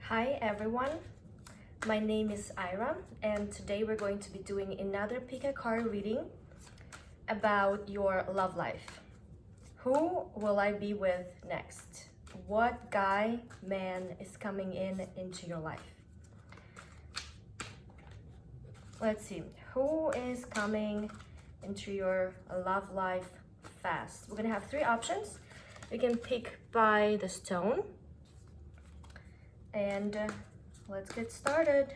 Hi everyone, my name is Ira and today we're going to be doing another pickacard reading about your love life. Who will I be with next? What guy, man is coming into your life? Let's see, who is coming into your love life fast? We're gonna have three options. You can pick by the stone. And let's get started.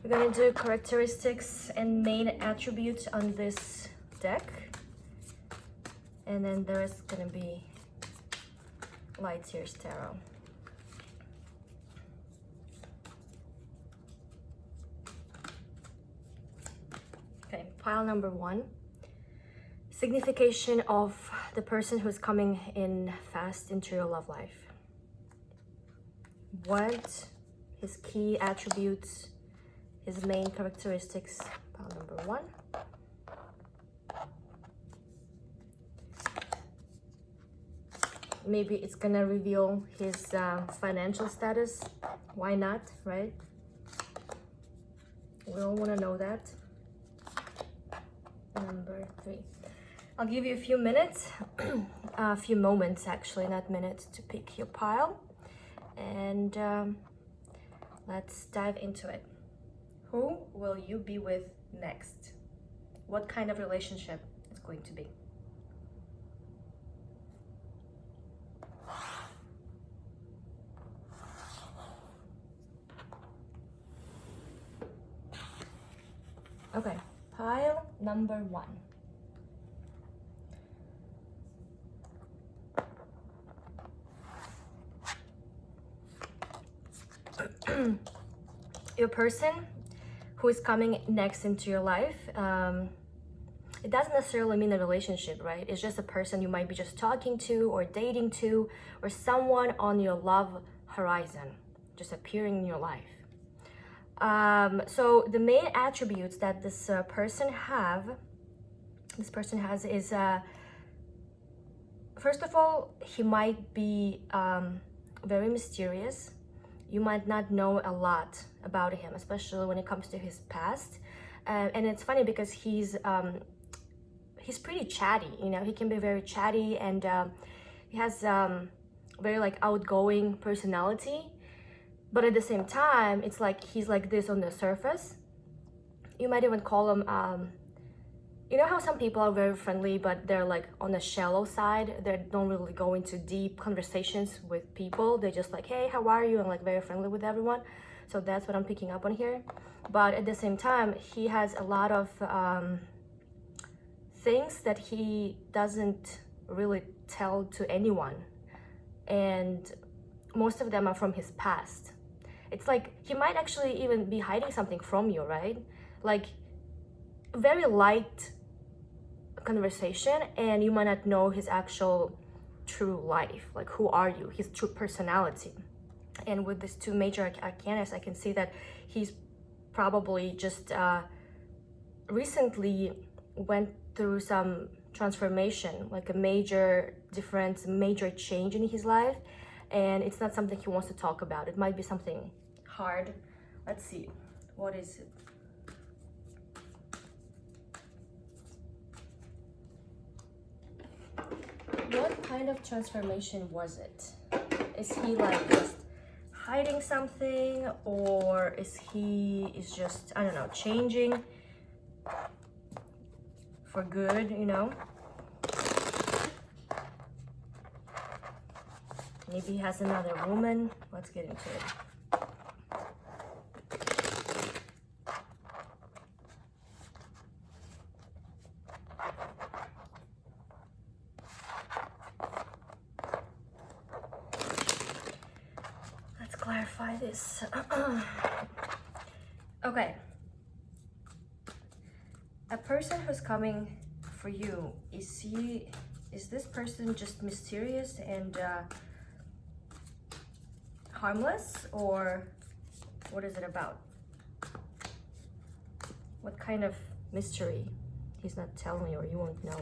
We're going to do characteristics and main attributes on this deck. And then there is going to be Light Years Tarot. Okay, pile number one. Signification of the person who's coming in fast into your love life. What his key attributes, his main characteristics, pile number one. Maybe it's gonna reveal his financial status. Why not, right? We all wanna know that. Number three. I'll give you a few minutes, a few moments actually, not minutes, to pick your pile. And let's dive into it. Who will you be with next? What kind of relationship it's going to be? Okay, pile number one. Your person who is coming next into your life, it doesn't necessarily mean a relationship, right? It's just a person you might be just talking to or dating to, or someone on your love horizon just appearing in your life. So the main attributes that this person has is first of all, he might be very mysterious. You might not know a lot about him, especially when it comes to his past. And it's funny because he's pretty chatty, you know, he can be very chatty, and he has very like outgoing personality. But at the same time, it's like he's like this on the surface. You might even call him, you know how some people are very friendly, but they're like on the shallow side. They don't really go into deep conversations with people. They're just like, hey, how are you? And like very friendly with everyone. So that's what I'm picking up on here. But at the same time, he has a lot of things that he doesn't really tell to anyone. And most of them are from his past. It's like he might actually even be hiding something from you, right? Like very light conversation, and you might not know his actual true life, like who are you, his true personality. And with these two major arcanas, I can see that he's probably just recently went through some transformation, like a major difference, major change in his life, and it's not something he wants to talk about. It might be something hard. Let's see, what is it? What kind of transformation was it? Is he like just hiding something, or is he just, I don't know, changing for good, you know? Maybe he has another woman. Let's get into it. clarify this. Okay. A person who's coming for you, is this person just mysterious and harmless, or what is it about? What kind of mystery he's not telling you, or you won't know?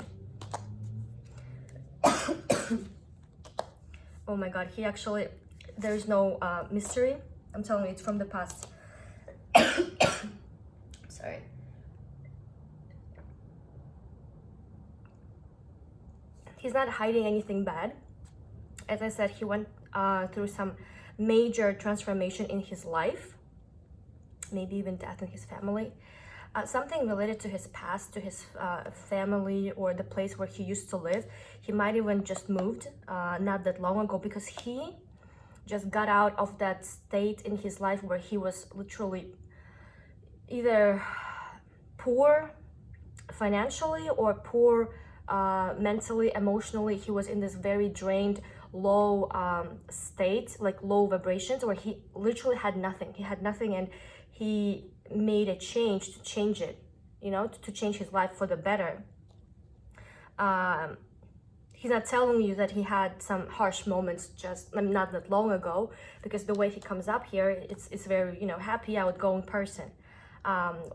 Oh my god, he actually, there's no mystery. I'm telling you, it's from the past. Sorry. He's not hiding anything bad. As I said, he went through some major transformation in his life, maybe even death in his family. Something related to his past, to his family, or the place where he used to live. He might even just moved not that long ago, because he just got out of that state in his life where he was literally either poor financially or poor mentally, emotionally. He was in this very drained, low state, like low vibrations, where he literally had nothing. He had nothing, and he made a change to change it, you know, to change his life for the better. He's not telling you that he had some harsh moments just not that long ago, because the way he comes up here, it's very, you know, happy, outgoing person.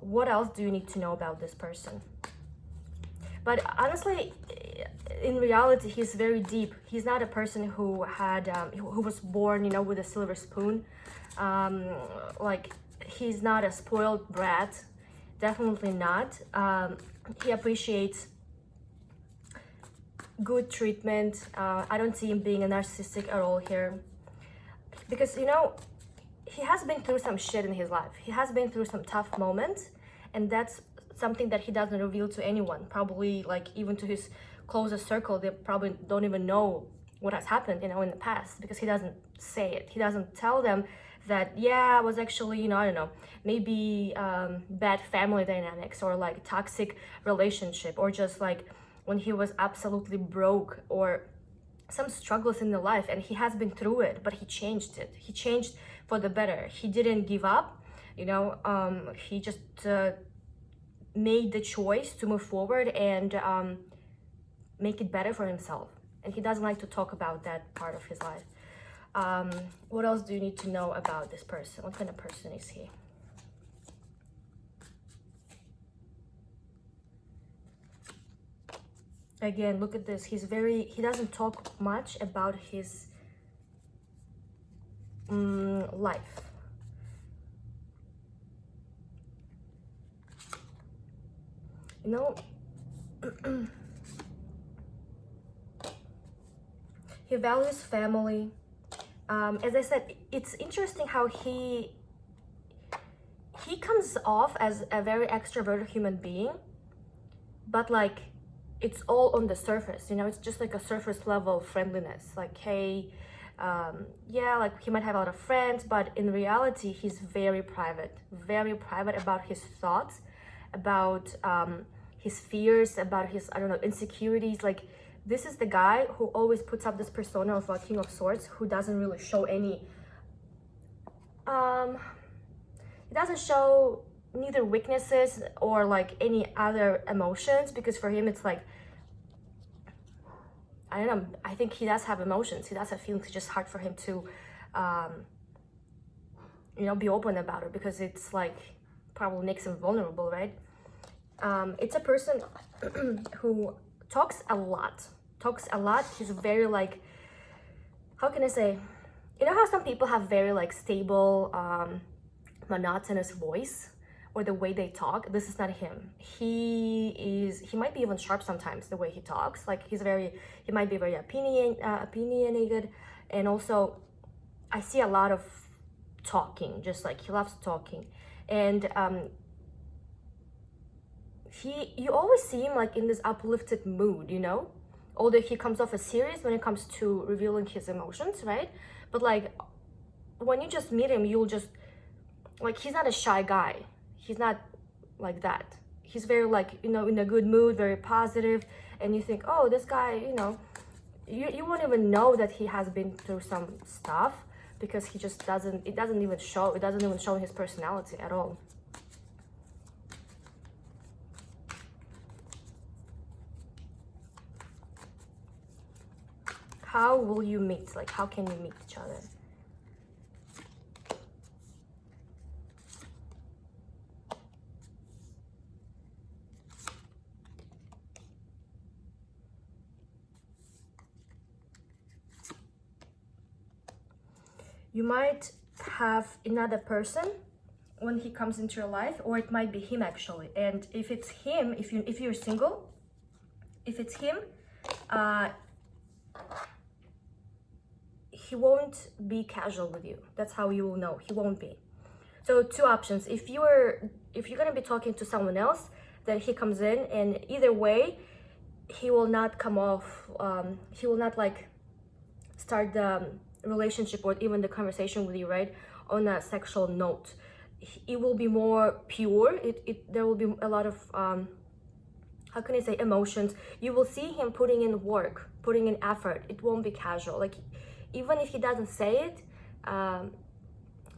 What else do you need to know about this person? But honestly, in reality, he's very deep. He's not a person who had who was born, you know, with a silver spoon. Like, he's not a spoiled brat, definitely not. He appreciates good treatment. I don't see him being a narcissistic at all here, because, you know, he has been through some shit in his life. He has been through some tough moments, and that's something that he doesn't reveal to anyone. Probably, like, even to his closest circle, they probably don't even know what has happened, you know, in the past, because he doesn't say it. He doesn't tell them that, yeah, I was actually, you know, I don't know, maybe bad family dynamics, or like toxic relationship, or just like when he was absolutely broke, or some struggles in the life, and he has been through it, but he changed it. He changed for the better. He didn't give up, you know. He just made the choice to move forward and make it better for himself, and he doesn't like to talk about that part of his life. What else do you need to know about this person? What kind of person is he? Again, look at this. He doesn't talk much about his life. You know, he values family. As I said, it's interesting how he comes off as a very extroverted human being, but like, it's all on the surface, you know. It's just like a surface level friendliness, like, hey, yeah, like he might have a lot of friends, but in reality, he's very private about his thoughts, about his fears, about his, I don't know, insecurities. Like, this is the guy who always puts up this persona of a king of swords, who doesn't really show any he doesn't show neither weaknesses or like any other emotions, because for him it's like, I don't know, I think he does have emotions, he does have feelings. It's just hard for him to you know, be open about it, because it's like probably makes him vulnerable, right? It's a person who talks a lot. He's very like, how can I say, you know how some people have very like stable monotonous voice, or the way they talk? This is not him. He might be even sharp sometimes, the way he talks. Like, he might be very opinionated, and also I see a lot of talking, just like he loves talking. And you always see him like in this uplifted mood, you know, although he comes off as serious when it comes to revealing his emotions, right? But like, when you just meet him, you'll just like, he's not a shy guy. He's not like that. He's very like, you know, in a good mood, very positive, and you think, oh, this guy, you know, you won't even know that he has been through some stuff, because he just doesn't, it doesn't even show his personality at all. How will you meet? Like, how can you meet each other? You might have another person when he comes into your life, or it might be him actually. And if it's him, if you're single, if it's him, he won't be casual with you. That's how you will know. He won't be. So two options. If you're gonna be talking to someone else, then he comes in, and either way, he will not come off. He will not like start the relationship or even the conversation with you, right, on a sexual note. It will be more pure. There will be a lot of how can I say, emotions. You will see him putting in work, putting in effort. It won't be casual. Like, even if he doesn't say it,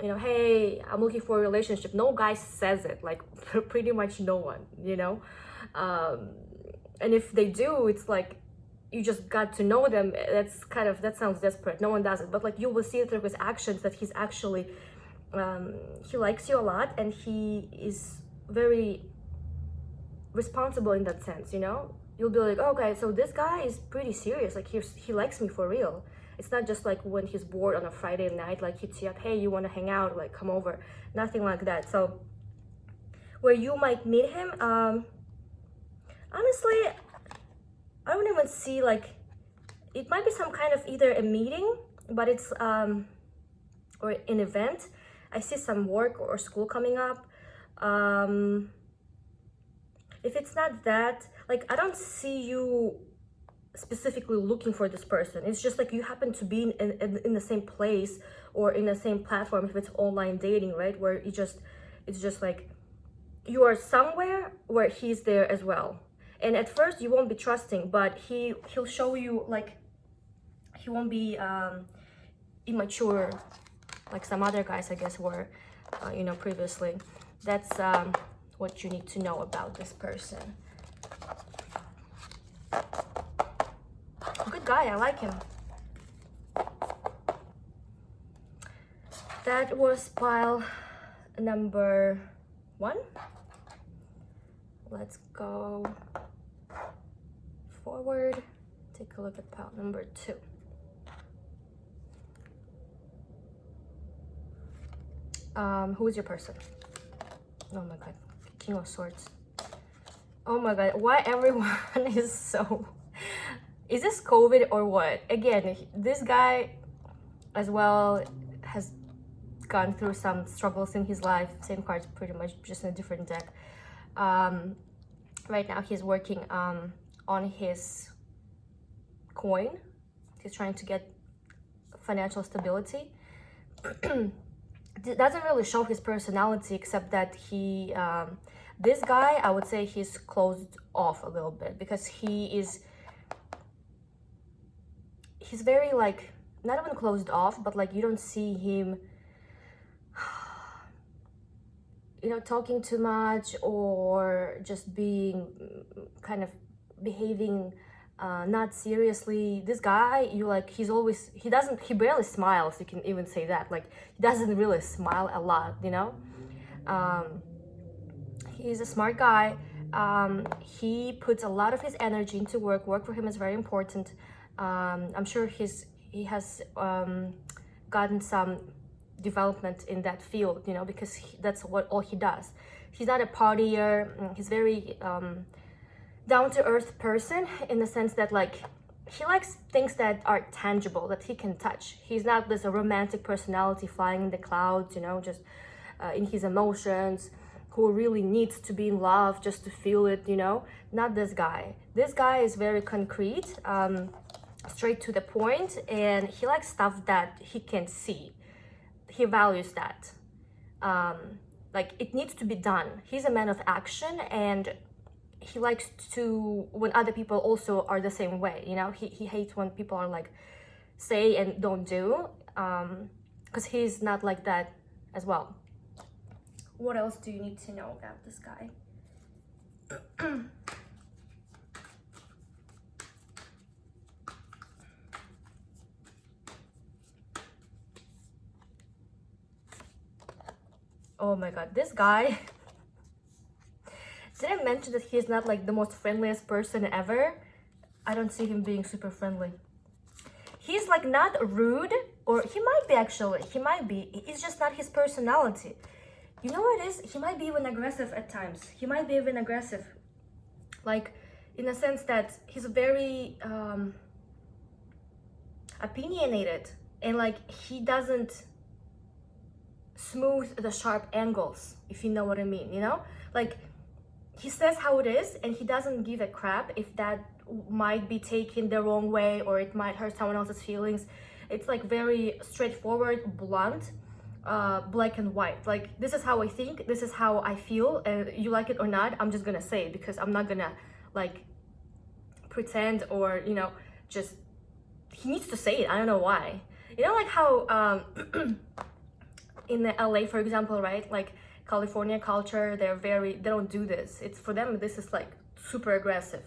you know, hey, I'm looking for a relationship. No guy says it, like pretty much no one, you know. And if they do, it's like you just got to know them. That's kind of, that sounds desperate. No one does it, but like you will see through his actions that he's actually he likes you a lot, and he is very responsible in that sense, you know. You'll be like, oh, okay, so this guy is pretty serious. Like he likes me for real. It's not just like when he's bored on a Friday night, like hits you up, hey, you want to hang out, like come over. Nothing like that. So where you might meet him, honestly, I don't even see, like, it might be some kind of either a meeting, but it's or an event. I see some work or school coming up. If it's not that, like, I don't see you specifically looking for this person. It's just like you happen to be in the same place or in the same platform, if it's online dating, right, where it's just like you are somewhere where he's there as well. And at first you won't be trusting, but he'll show you, like, he won't be immature like some other guys, I guess, were you know, previously. That's what you need to know about this person. Good guy, I like him. That was pile number 1. Let's go forward, take a look at pile number 2. Who is your person? Oh my god, King of Swords. Oh my god, why everyone is so... Is this COVID or what? Again, this guy as well has gone through some struggles in his life. Same cards, pretty much, just in a different deck. Right now he's working on his coin. He's trying to get financial stability. It doesn't really show his personality, except that he this guy, I would say he's closed off a little bit, because he's very, like, not even closed off, but like you don't see him, you know, talking too much or just being kind of behaving not seriously. This guy, you like, he barely smiles. You can even say that, like, he doesn't really smile a lot, you know. He's a smart guy. He puts a lot of his energy into work. Work for him is very important. I'm sure he has gotten some development in that field, you know, because that's all he does. He's not a partier. He's very down-to-earth person, in the sense that, like, he likes things that are tangible, that he can touch. He's not this romantic personality flying in the clouds, you know, just in his emotions, who really needs to be in love just to feel it, you know. Not this guy. This guy is very concrete, straight to the point, and he likes stuff that he can see. He values that. Like, it needs to be done. He's a man of action, and he likes to, when other people also are the same way, you know. He hates when people are like, say and don't do. because he's not like that as well. What else do you need to know about this guy? Oh my god, this guy didn't mention that he's not like the most friendliest person ever. I don't see him being super friendly. He's like not rude, or he might be actually, he might be. It's just not his personality. You know what it is? He might be even aggressive at times. He might be even aggressive. Like, in a sense that he's very opinionated, and like he doesn't smooth the sharp angles, if you know what I mean, you know? Like, he says how it is, and he doesn't give a crap if that might be taken the wrong way or it might hurt someone else's feelings. It's like very straightforward, blunt, black and white. Like, this is how I think, this is how I feel, and you like it or not, I'm just gonna say it, because I'm not gonna like pretend, or you know, just, he needs to say it. I don't know why. You know, like how in the LA, for example, right, like California culture, they don't do this. It's for them, this is like super aggressive,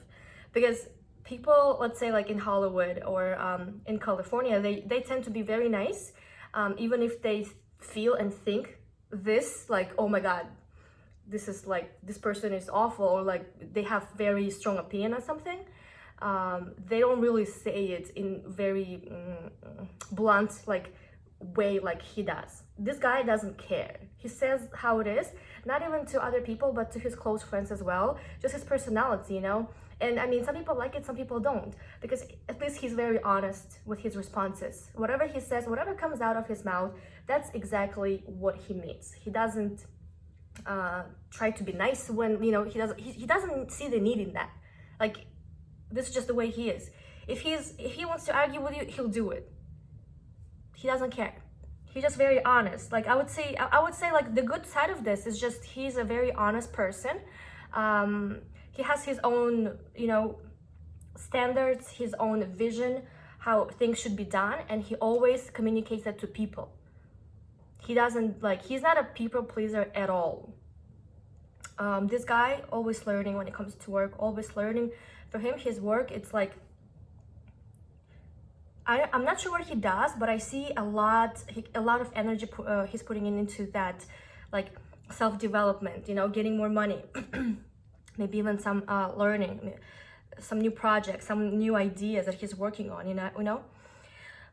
because people, let's say like in Hollywood or in California, they tend to be very nice, even if they feel and think this, like, oh my god, this is like, this person is awful, or like they have very strong opinion on something. They don't really say it in very blunt like way like he does. This guy doesn't care. He says how it is, not even to other people, but to his close friends as well. Just his personality, you know? And I mean, some people like it, some people don't, because at least he's very honest with his responses. Whatever he says, whatever comes out of his mouth, that's exactly what he means. He doesn't try to be nice when, you know, he doesn't see the need in that. Like, this is just the way he is. If he wants to argue with you, he'll do it. He doesn't care. He's just very honest. Like, I would say like the good side of this is just he's a very honest person. He has his own, you know, standards, his own vision, how things should be done, and he always communicates that to people. He doesn't like, he's not a people pleaser at all. This guy, always learning when it comes to work, always learning. For him, his work, it's like, I'm not sure what he does, but I see a lot of energy he's putting into that, like self-development, you know, getting more money, maybe even some learning, some new projects, some new ideas that he's working on, you know.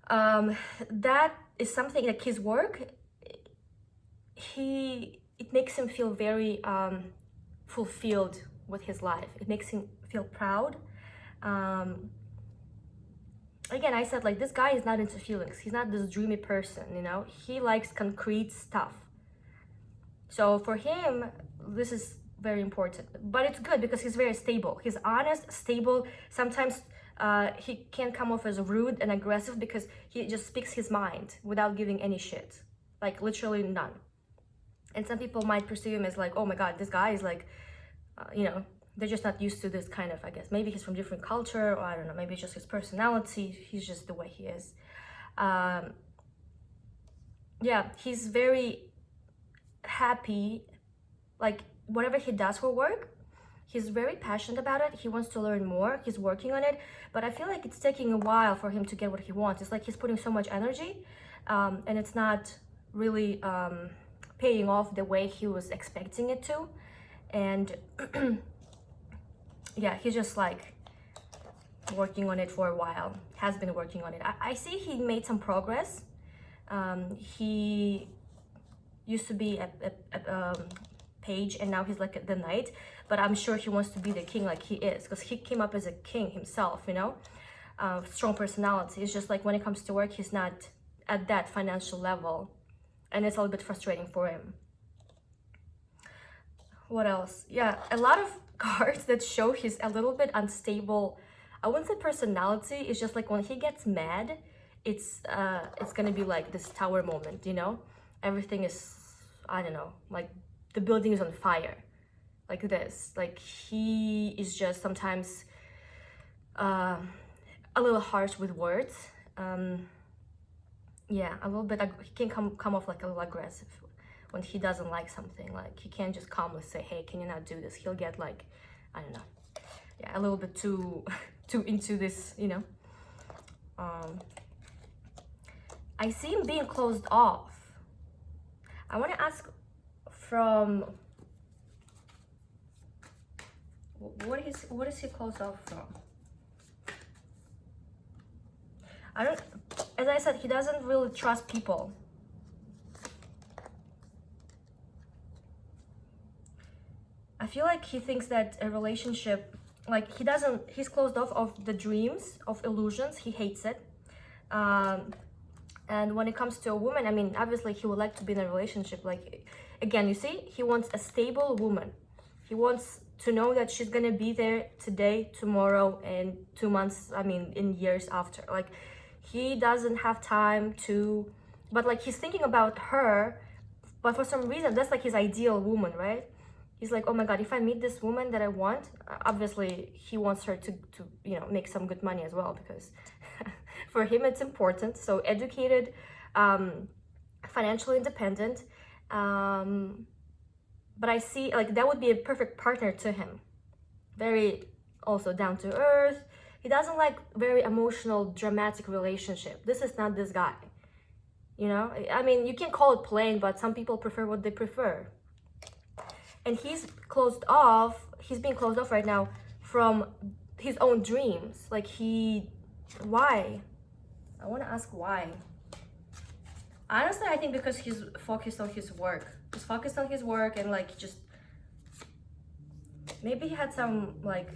That is something like his work, it makes him feel very fulfilled with his life. It makes him feel proud. Again, I said, like, this guy is not into feelings. He's not this dreamy person, you know. He likes concrete stuff. So for him, this is very important. But it's good because he's very stable. He's honest, stable. Sometimes he can come off as rude and aggressive because he just speaks his mind without giving any shit. Like, literally none. And some people might perceive him as like, oh my god, this guy is like, you know, they're just not used to this kind of, I guess, maybe he's from different culture, or I don't know, maybe it's just his personality, he's just the way he is. Yeah, he's very happy, like whatever he does for work, he's very passionate about it, he wants to learn more, he's working on it, but I feel like it's taking a while for him to get what he wants. It's like he's putting so much energy, and it's not really paying off the way he was expecting it to. And yeah, he's just like working on it for a while, has been working on it. I see he made some progress. He used to be a page, and now he's like the knight, but I'm sure he wants to be the king like he is, because he came up as a king himself, you know. Strong personality. It's just like when it comes to work, he's not at that financial level, and it's a little bit frustrating for him. What else? Yeah, a lot of cards that show he's a little bit unstable. I wouldn't say personality. It's just like when he gets mad, it's gonna be like this tower moment, you know. Everything is, I don't know, like the building is on fire, like this. Like, he is just sometimes a little harsh with words. yeah, a little bit. He can come off like a little aggressive when he doesn't like something. Like he can't just calmly say, "Hey, can you not do this?" He'll get like, I don't know, yeah, a little bit too too into this, you know. I see him being closed off. I want to ask from what is he closed off from? I don't, as I said, he doesn't really trust people. I feel like he thinks that a relationship, like he's closed off of the dreams, of illusions. He hates it. And when it comes to a woman, I mean, obviously he would like to be in a relationship. Like, again, you see, he wants a stable woman. He wants to know that she's gonna be there today, tomorrow, and 2 months, I mean, in years after. Like, he doesn't have time to, but like he's thinking about her, but for some reason, that's like his ideal woman, right? He's like, oh my God, if I meet this woman that I want, obviously he wants her to you know, make some good money as well, because for him it's important. So educated, financially independent, but I see like that would be a perfect partner to him. Very also down to earth. He doesn't like very emotional, dramatic relationship. This is not this guy. You know, I mean, you can call it plain, but some people prefer what they prefer. And he's closed off, he's being closed off right now from his own dreams. Like why? I want to ask why. Honestly, I think because he's focused on his work. He's focused on his work and like just, maybe he had some like,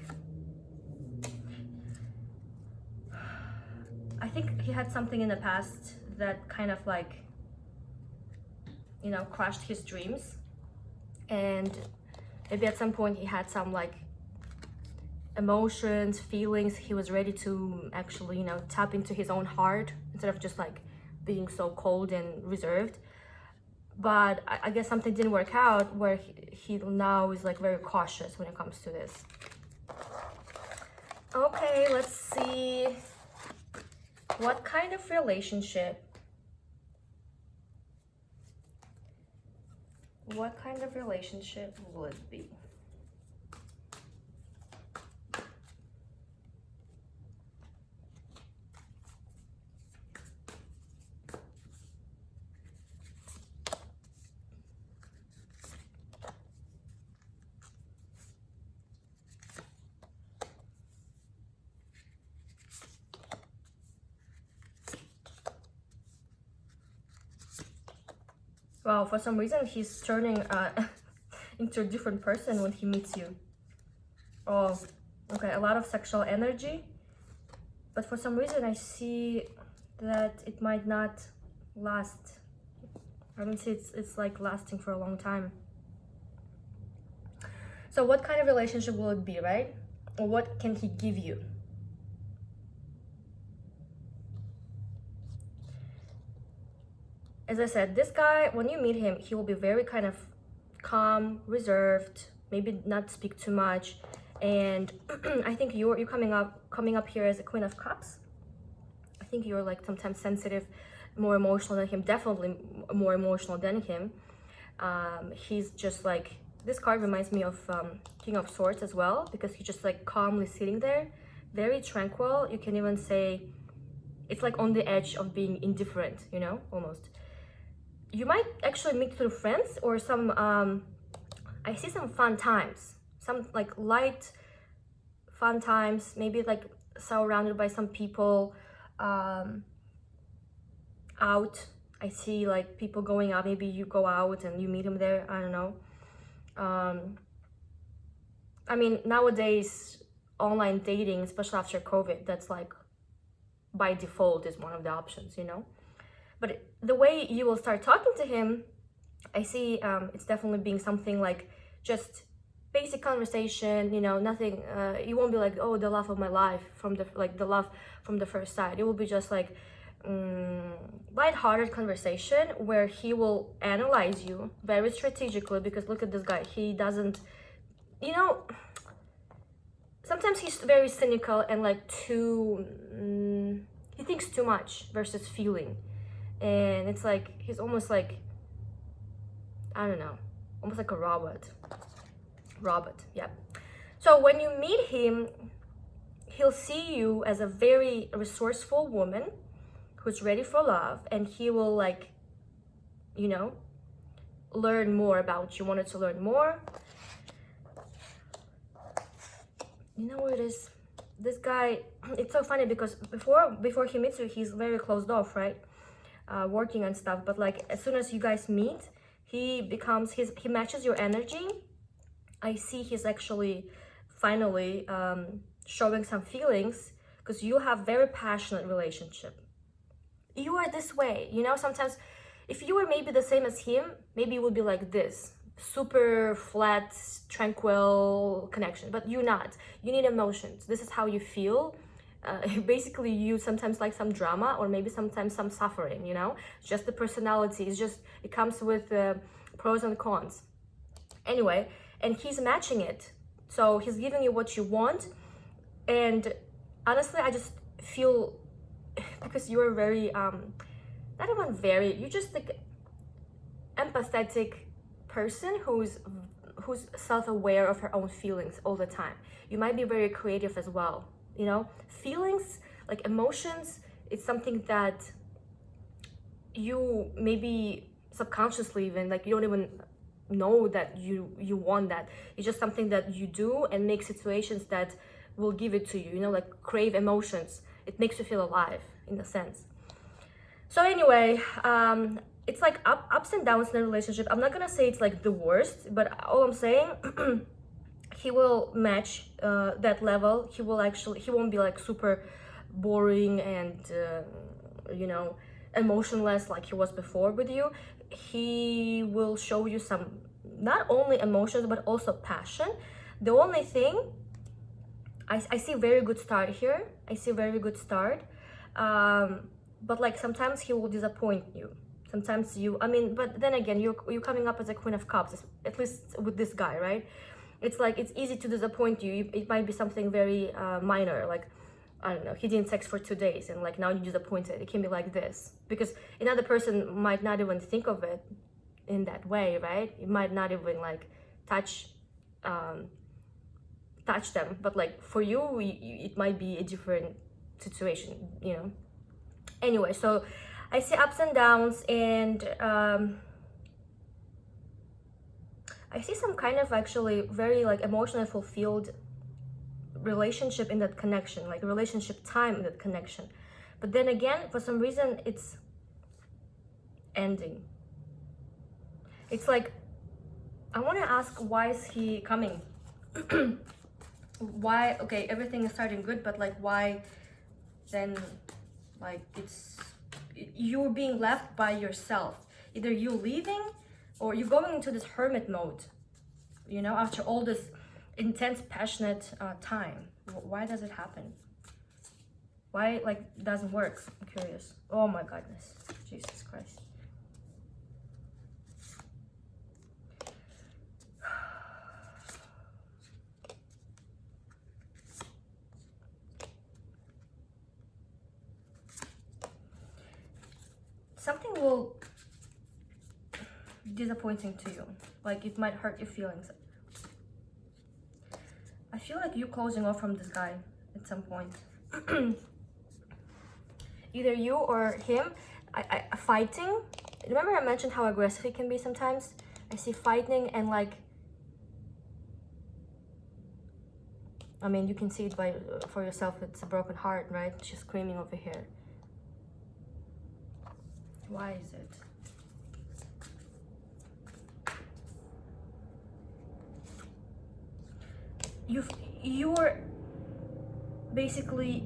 I think he had something in the past that kind of like, you know, crushed his dreams. And maybe at some point he had some like emotions, feelings. He was ready to actually, you know, tap into his own heart instead of just like being so cold and reserved. But I guess something didn't work out where he now is like very cautious when it comes to this. Okay, let's see. What kind of relationship? What kind of relationship will it be? Well, for some reason, he's turning into a different person when he meets you. Oh, okay, a lot of sexual energy. But for some reason, I see that it might not last. I don't see it's like lasting for a long time. So what kind of relationship will it be, right? Or what can he give you? As I said, this guy, when you meet him, he will be very kind of calm, reserved, maybe not speak too much. And I think you're coming up here as a Queen of Cups. I think you're like sometimes sensitive, more emotional than him, definitely more emotional than him. He's just like, this card reminds me of King of Swords as well, because he's just like calmly sitting there, very tranquil. You can even say it's like on the edge of being indifferent, you know, almost. You might actually meet through friends or some, I see some fun times, some like light fun times, maybe like surrounded by some people, out. I see like people going out, maybe you go out and you meet him there, I don't know. I mean, nowadays, online dating, especially after COVID, that's like by default is one of the options, you know. But the way you will start talking to him, I see it's definitely being something like just basic conversation, you know, nothing, you won't be like, oh, the love of my life from the love from the first sight. It will be just like light-hearted conversation where he will analyze you very strategically, because look at this guy, he doesn't, you know, sometimes he's very cynical and like he thinks too much versus feeling. and it's like he's almost like, I don't know, almost like a robot. Yeah. So when you meet him, he'll see you as a very resourceful woman who's ready for love, and he will, like, you know, learn more about you, wanted to learn more. You know what it is? This guy, it's so funny because before he meets you, he's very closed off, right? Working and stuff. But like as soon as you guys meet, he matches your energy. I see he's actually finally showing some feelings, because you have very passionate relationship. You are this way, you know. Sometimes if you were maybe the same as him, maybe it would be like this, super flat, tranquil connection, but you're not. You need emotions. This is how you feel. Basically, you sometimes like some drama, or maybe sometimes some suffering, you know. Just the personality. It comes with pros and cons. Anyway, and he's matching it. So he's giving you what you want. And honestly, I just feel, because you're very, not even very, you're just like empathetic person who's self-aware of her own feelings all the time. You might be very creative as well, you know. Feelings, like emotions, it's something that you maybe subconsciously, even like you don't even know that you want that. It's just something that you do and make situations that will give it to you, you know, like crave emotions. It makes you feel alive in a sense. So anyway, it's like ups and downs in a relationship. I'm not gonna say it's like the worst, but all I'm saying, he will match that level. He won't be like super boring and you know, emotionless like he was before with you. He will show you some, not only emotions but also passion. The only thing, I see very good start here. I see very good start, but like sometimes he will disappoint you. Sometimes but then again, you're coming up as a Queen of Cups, at least with this guy, right? It's like it's easy to disappoint you. It might be something very minor, like, I don't know, he didn't sex for 2 days and like now you're disappointed. It can be like this, because another person might not even think of it in that way, right? You might not even like touch them, but like for you, it might be a different situation, you know. Anyway, so I see ups and downs, and I see some kind of actually very like emotionally fulfilled relationship in that connection, like relationship time in that connection. But then again, for some reason, it's ending. It's like, I want to ask, why is he coming? Why? Okay, everything is starting good, but like, why then, like, you're being left by yourself. Either you leaving or you're going into this hermit mode, you know, after all this intense, passionate time. Why does it happen? Why, like, doesn't work? I'm curious. Oh my goodness, Jesus Christ. Something will be disappointing to you. Like, it might hurt your feelings. I feel like you're closing off from this guy at some point. Either you or him. Fighting. Remember I mentioned how aggressive he can be sometimes? I see fighting and like, I mean, you can see it for yourself. It's a broken heart, right? She's screaming over here. Why is it? You're basically,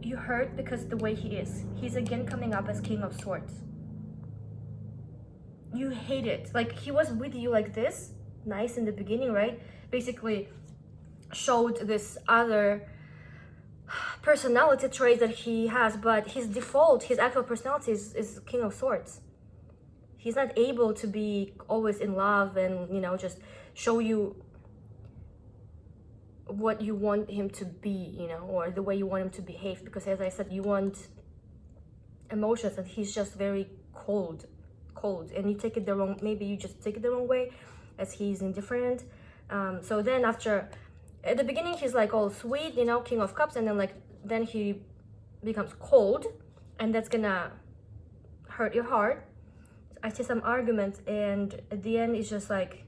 you hurt because the way he is. He's again coming up as King of Swords. You hate it. Like, he was with you like this, nice in the beginning, right? Basically showed this other personality trait that he has, but his default, his actual personality is King of Swords. He's not able to be always in love and, you know, just show you what you want him to be, you know, or the way you want him to behave, because as I said, you want emotions, and he's just very cold, and you take it the wrong, maybe you just take it the wrong way, as he's indifferent. So then after, at the beginning he's like all sweet, you know, King of Cups, and then he becomes cold, and that's gonna hurt your heart. I see some arguments, and at the end it's just like,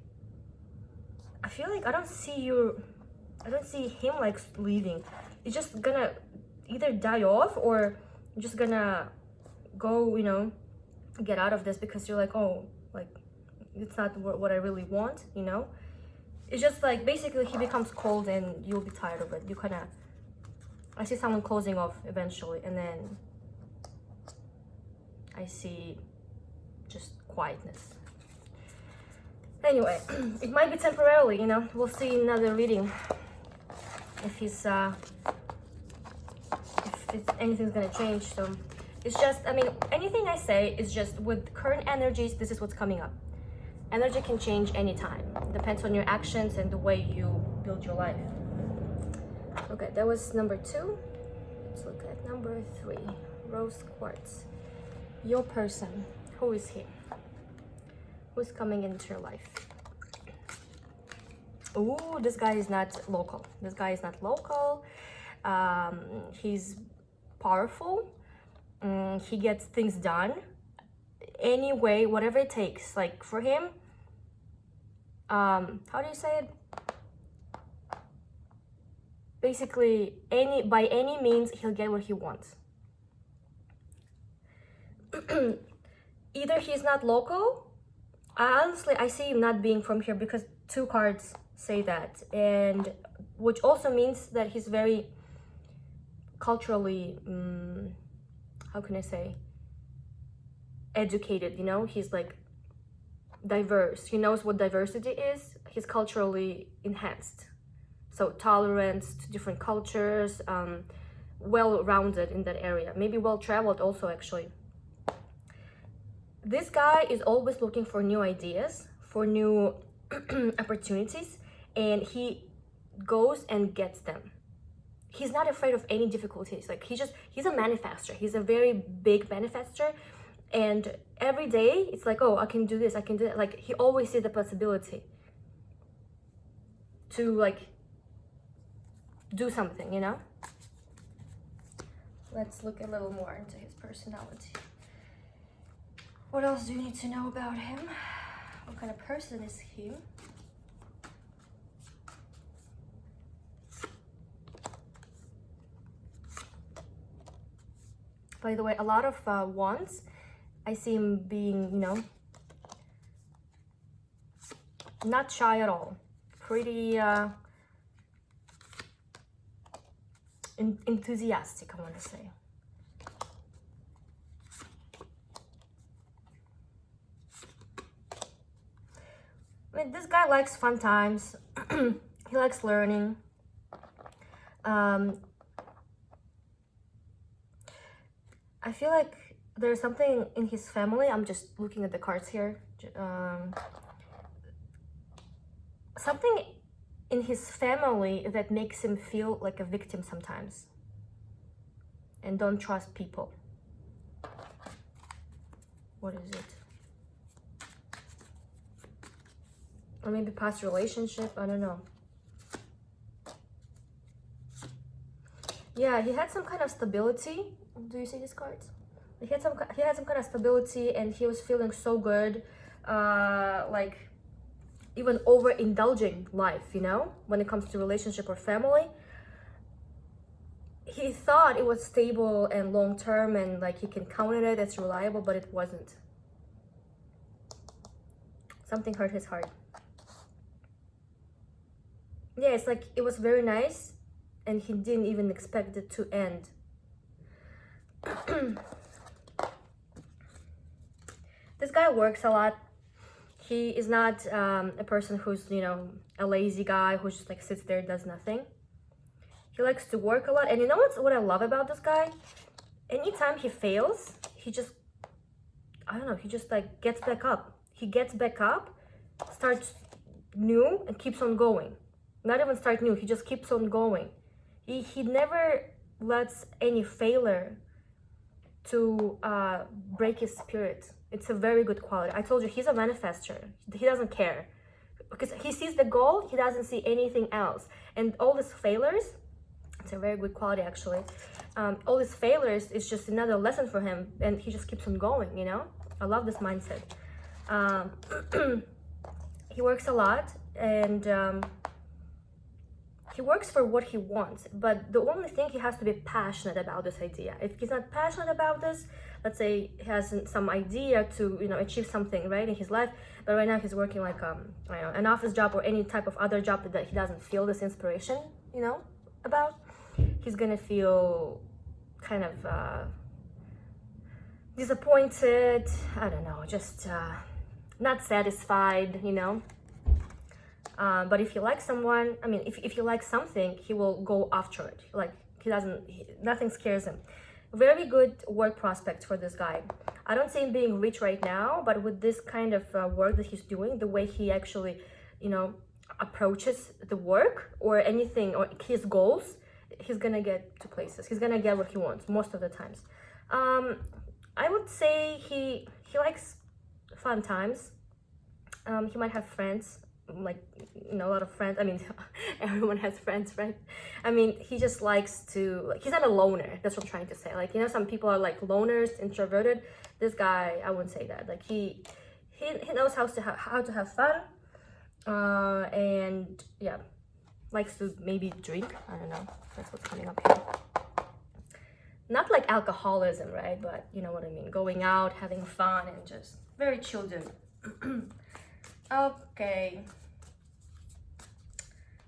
I feel like I don't see him like leaving. It's just gonna either die off, or you're just gonna go, you know, get out of this, because you're like, oh, like it's not what I really want, you know. It's just like basically he becomes cold and you'll be tired of it. You kind of, I see someone closing off eventually, and then I see just quietness. Anyway, it might be temporarily, you know. We'll see in another reading if anything's gonna change. So it's just, I mean, anything I say is just with current energies, this is what's coming up. Energy can change anytime. Depends on your actions and the way you build your life. Okay, that was number 2. Let's look at number 3. Rose quartz. Your person. Who is he? Who's coming into your life? Ooh, this guy is not local. This guy is not local. He's powerful. He gets things done anyway, whatever it takes. Like for him, how do you say it? Basically, by any means, he'll get what he wants. Either he's not local. Honestly, I see him not being from here, because 2 cards say that, and which also means that he's very culturally, how can I say, educated, you know. He's like diverse. He knows what diversity is. He's culturally enhanced, so tolerance to different cultures, well-rounded in that area, maybe well-traveled also. Actually, this guy is always looking for new ideas, for new opportunities, and he goes and gets them. He's not afraid of any difficulties. Like he's a manifester. He's a very big manifester, and every day it's like, oh, I can do this, I can do that. Like he always sees the possibility to like do something, you know. Let's look a little more into his personality. What else do you need to know about him? What kind of person is he? By the way, a lot of wands, I see him being, you know, not shy at all. Pretty enthusiastic, I want to say. I mean, this guy likes fun times. He likes learning. I feel like there's something in his family. I'm just looking at the cards here. Something in his family that makes him feel like a victim sometimes, and don't trust people. What is it? Or maybe past relationship, I don't know. Yeah, he had some kind of stability. Do you see these cards? He had some kind of stability, and he was feeling so good, like even overindulging life, you know, when it comes to relationship or family. He thought it was stable and long-term, and like he can count on it, it's reliable, but it wasn't. Something hurt his heart. Yeah, it's like it was very nice, and he didn't even expect it to end. This guy works a lot. He is not a person who's, you know, a lazy guy who just like sits there, does nothing. He likes to work a lot. And you know what I love about this guy? Anytime he fails, he just, I don't know, he just like gets back up. He gets back up, starts new, and keeps on going. Not even start new, he just keeps on going. He never lets any failure to break his spirit. It's a very good quality. I told you, he's a manifester. He doesn't care. Because he sees the goal, he doesn't see anything else. And all these failures, it's a very good quality actually. All these failures is just another lesson for him, and he just keeps on going, you know? I love this mindset. He works a lot, and he works for what he wants, but the only thing, he has to be passionate about this idea. If he's not passionate about this, let's say he has some idea to, you know, achieve something, right, in his life, but right now he's working like I don't know, an office job or any type of other job that he doesn't feel this inspiration, you know, about, he's gonna feel kind of disappointed, I don't know, just not satisfied, you know. But if you like someone, I mean, if you like something, he will go after it. Like, nothing scares him. Very good work prospects for this guy. I don't see him being rich right now, but with this kind of work that he's doing, the way he actually, you know, approaches the work or anything, or his goals, he's gonna get to places. He's gonna get what he wants most of the times. I would say he likes fun times. He might have friends, like, you know, a lot of friends. I mean, everyone has friends, right? I mean, he just likes to, like, he's not a loner. That's what I'm trying to say. Like, you know, some people are like loners, introverted. This guy, I wouldn't say that. Like, he knows how to have fun, and yeah, likes to maybe drink. I don't know. That's what's coming up here. Not like alcoholism, right? But you know what I mean. Going out, having fun, and just very chill dude. Okay.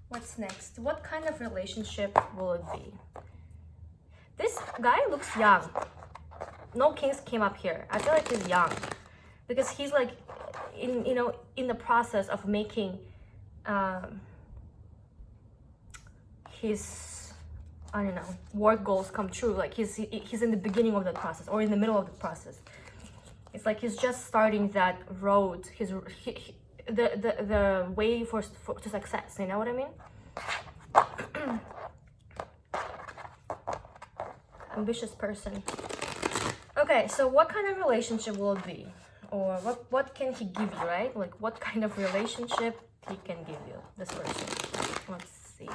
What's next? What kind of relationship will it be? This guy looks young. No kings came up here. I feel like he's young because he's like in the process of making his, I don't know, work goals come true. Like he's in the beginning of the process or in the middle of the process. It's like he's just starting that road. The way to success, you know what I mean? Ambitious person. Okay, so what kind of relationship will it be? Or what can he give you, right? Like, what kind of relationship he can give you, this person? Let's see.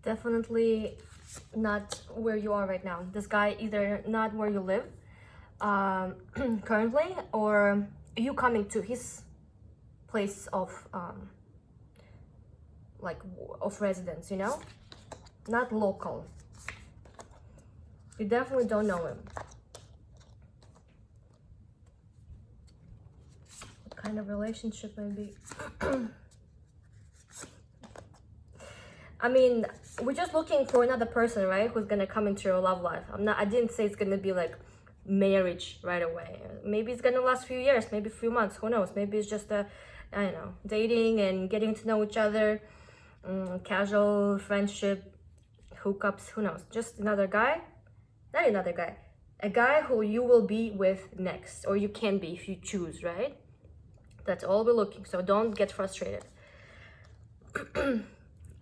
Definitely not where you are right now. This guy either not where you live currently, or you coming to his place of of residence, you know, not local. You definitely don't know him. What kind of relationship maybe? I mean, we're just looking for another person, right? Who's gonna come into your love life. I didn't say it's gonna be like marriage right away. Maybe it's gonna last a few years, maybe a few months, who knows? Maybe it's just I don't know, dating and getting to know each other, casual friendship, hookups, who knows? Just another guy, not another guy, a guy who you will be with next, or you can be if you choose, right? That's all we're looking, so don't get frustrated.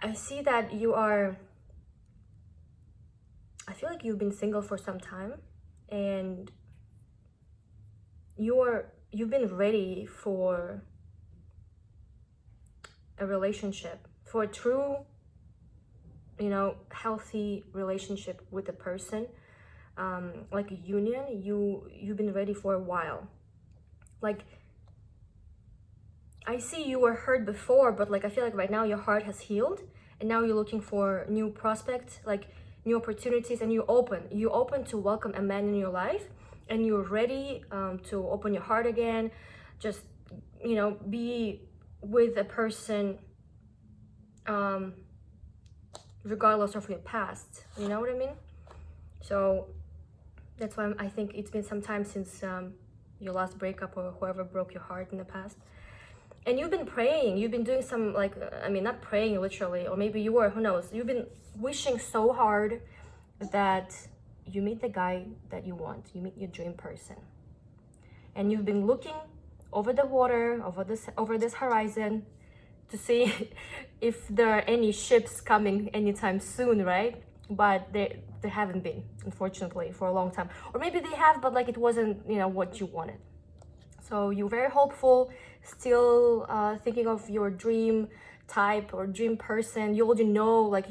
I see that you are, I feel like you've been single for some time, and you've been ready for a relationship, for a true, you know, healthy relationship with a person, like a union. You've been ready for a while. Like, I see you were hurt before, but like I feel like right now your heart has healed, and now you're looking for new prospects, like new opportunities, and you're open to welcome a man in your life, and you're ready to open your heart again, just, you know, be with a person regardless of your past, you know what I mean? So That's why I think it's been some time since your last breakup or whoever broke your heart in the past. And you've been praying, you've been doing some, like, I mean, not praying literally, or maybe you were, who knows. You've been wishing so hard that you meet the guy that you want, you meet your dream person. And you've been looking over the water, over this horizon, to see if there are any ships coming anytime soon, right? But there haven't been, unfortunately, for a long time. Or maybe they have, but like it wasn't, you know, what you wanted. So you're very hopeful, still thinking of your dream type or dream person. You already know, like,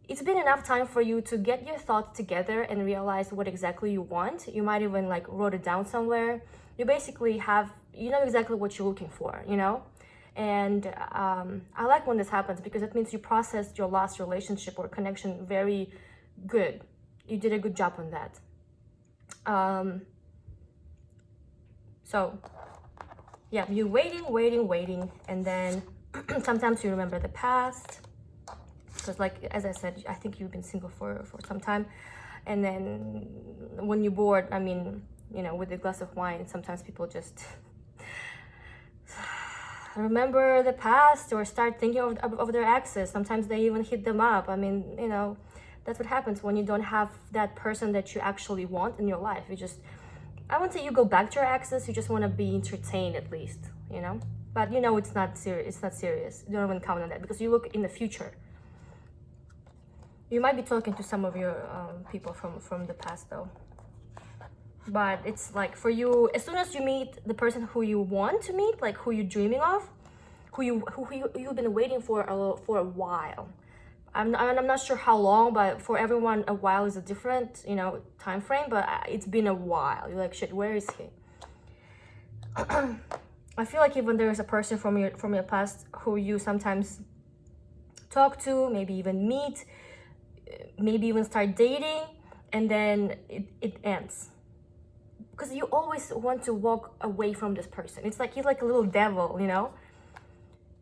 it's been enough time for you to get your thoughts together and realize what exactly you want. You might even like wrote it down somewhere. You basically you know exactly what you're looking for, you know? And I like when this happens, because it means you processed your last relationship or connection very good. You did a good job on that. So yeah, you're waiting, and then sometimes you remember the past, because like, as I said, I think you've been single for some time. And then when you're bored, I mean, you know, with a glass of wine, sometimes people just remember the past or start thinking of their exes. Sometimes they even hit them up. I mean, you know, that's what happens when you don't have that person that you actually want in your life. You just, I wouldn't say you go back to your exes, you just want to be entertained at least, you know? But you know it's not serious. It's not serious. You don't even count on that, because you look in the future. You might be talking to some of your people from the past though. But it's like, for you, as soon as you meet the person who you want to meet, like who you're dreaming of, who you've been waiting for a while. I'm not sure how long, but for everyone a while is a different, you know, time frame. But it's been a while. You're like, shit, where is he? I feel like even there is a person from your past who you sometimes talk to, maybe even meet, maybe even start dating, and then it ends. Because you always want to walk away from this person. It's like he's like a little devil, you know?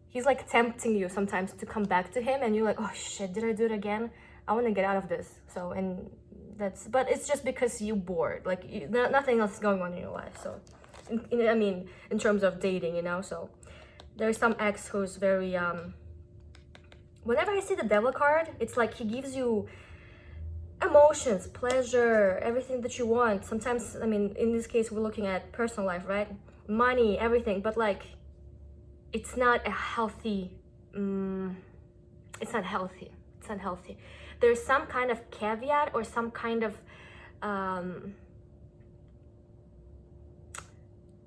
He's like tempting you sometimes to come back to him, and you're like, oh shit, did I do it again? I want to get out of this. So, and but it's just because you're bored. Like, nothing else is going on in your life. So, I mean, in terms of dating, you know? So, there's some ex who's very, whenever I see the devil card, it's like he gives you emotions, pleasure, everything that you want. Sometimes, I mean, in this case, we're looking at personal life, right? Money, everything, but like, it's not a healthy, it's not healthy. It's unhealthy. There's some kind of caveat or some kind of, I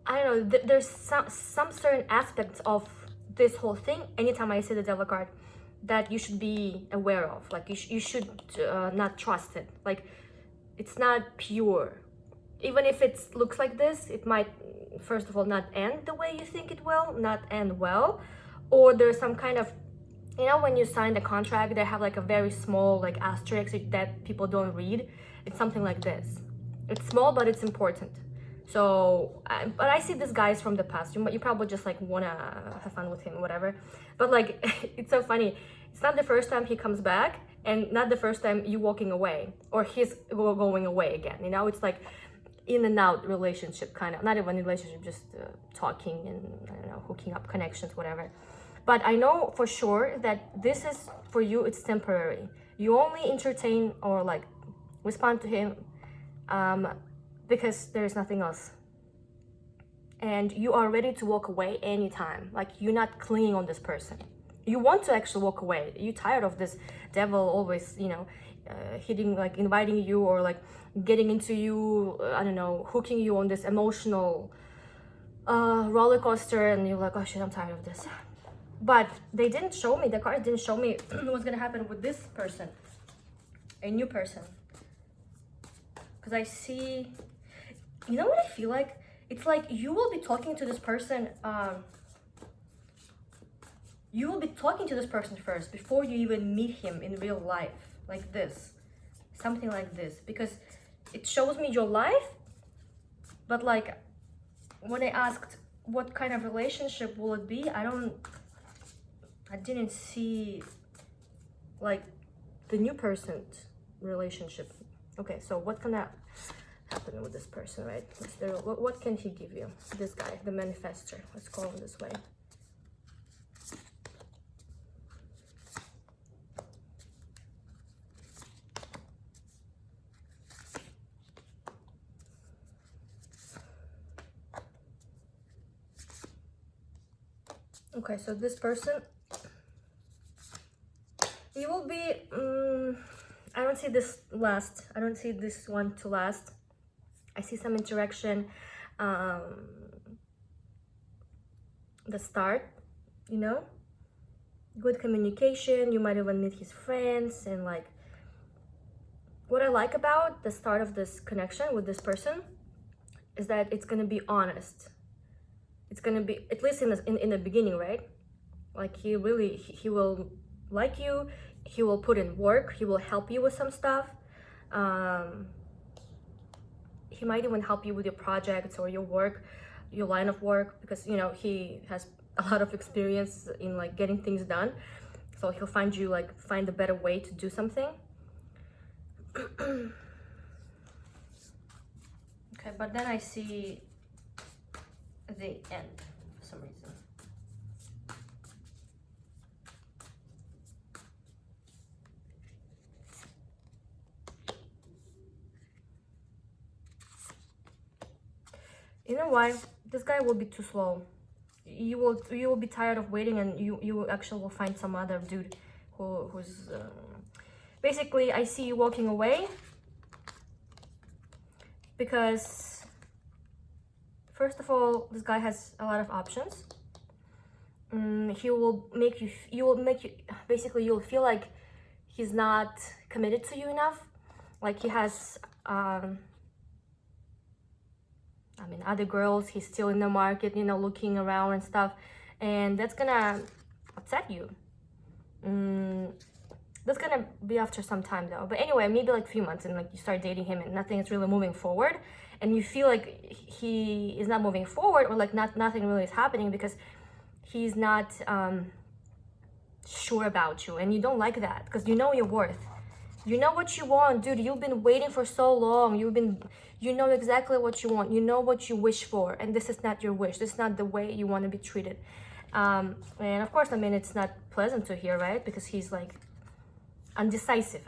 don't know, there's some certain aspects of this whole thing, anytime I see the devil card, that you should be aware of. Like, you should not trust it. Like, it's not pure. Even if it looks like this, it might, first of all, not end the way you think it will, not end well. Or there's some kind of, you know, when you sign the contract, they have like a very small like asterisk that people don't read. It's something like this. It's small, but it's important. So, but I see these guys from the past. You probably just like wanna have fun with him, whatever. But like, it's so funny. It's not the first time he comes back, and not the first time you walking away, or he's going away again. You know, it's like in and out relationship, kind of. Not even relationship, just talking and, I don't know, hooking up, connections, whatever. But I know for sure that this is, for you, it's temporary. You only entertain or like respond to him because there's nothing else. And you are ready to walk away anytime. Like, you're not clinging on this person. You want to actually walk away. You're tired of this devil always, you know, hitting, like inviting you, or like getting into you, I don't know, hooking you on this emotional roller coaster, and you're like, oh shit, I'm tired of this. But they didn't show me, the cards didn't show me what's gonna happen with this person, a new person. Because I see, you know what I feel like? It's like you will be talking to this person, you will be talking to this person first before you even meet him in real life, like this, something like this, because it shows me your life. But like, when I asked what kind of relationship will it be, I didn't see like the new person's relationship. Okay, so what can happening with this person, right? What can he give you? This guy, the manifestor. Let's call him this way. Okay, so this person, you will be, I don't see this last. I don't see this one to last. I see some interaction, the start, you know, good communication. You might even meet his friends, and like, what I like about the start of this connection with this person is that it's gonna be honest. It's gonna be, at least in the beginning, right? Like he will like you. He will put in work. He will help you with some stuff. He might even help you with your projects or your work, your line of work, because you know he has a lot of experience in like getting things done. So he'll find a better way to do something. Okay, but then I see the end for some reason. You know why? This guy will be too slow. You will be tired of waiting, and you actually will find some other dude who's basically, I see you walking away because first of all, this guy has a lot of options. He will make you basically, you'll feel like he's not committed to you enough, like he has I mean, other girls, he's still in the market, you know, looking around and stuff, and that's gonna upset you. That's gonna be after some time though. But anyway, maybe like a few months, and like you start dating him and nothing is really moving forward, and you feel like he is not moving forward, or like nothing really is happening because he's not sure about you, and you don't like that because you know your worth. You know what you want, dude. You've been waiting for so long. You know exactly what you want. You know what you wish for, and this is not your wish. This is not the way you want to be treated. And of course, I mean, it's not pleasant to hear, right? Because he's like undecisive.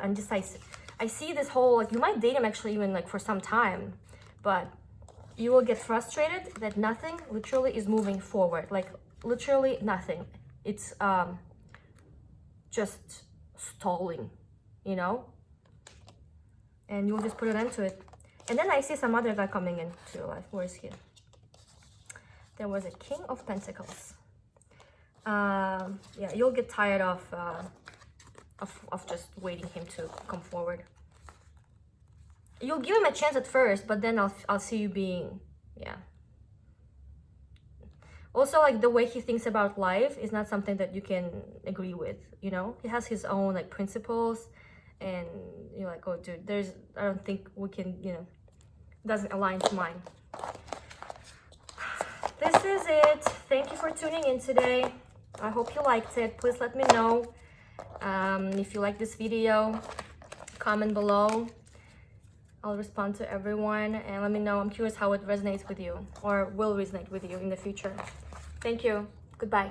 I see this whole, like, you might date him actually even like for some time, but you will get frustrated that nothing literally is moving forward. Like literally nothing. It's just stalling, you know, and you'll just put an end to it. And then I see some other guy coming into your life. Where is he? There was a King of Pentacles. Yeah, you'll get tired of just waiting him to come forward. You'll give him a chance at first, but then I'll see you being, yeah. Also, like, the way he thinks about life is not something that you can agree with, you know? He has his own, like, principles, and you're like, oh, dude, I don't think we can, you know, doesn't align to mine. This is it. Thank you for tuning in today. I hope you liked it. Please let me know if you like this video. Comment below. I'll respond to everyone, and let me know. I'm curious how it resonates with you, or will resonate with you in the future. Thank you. Goodbye.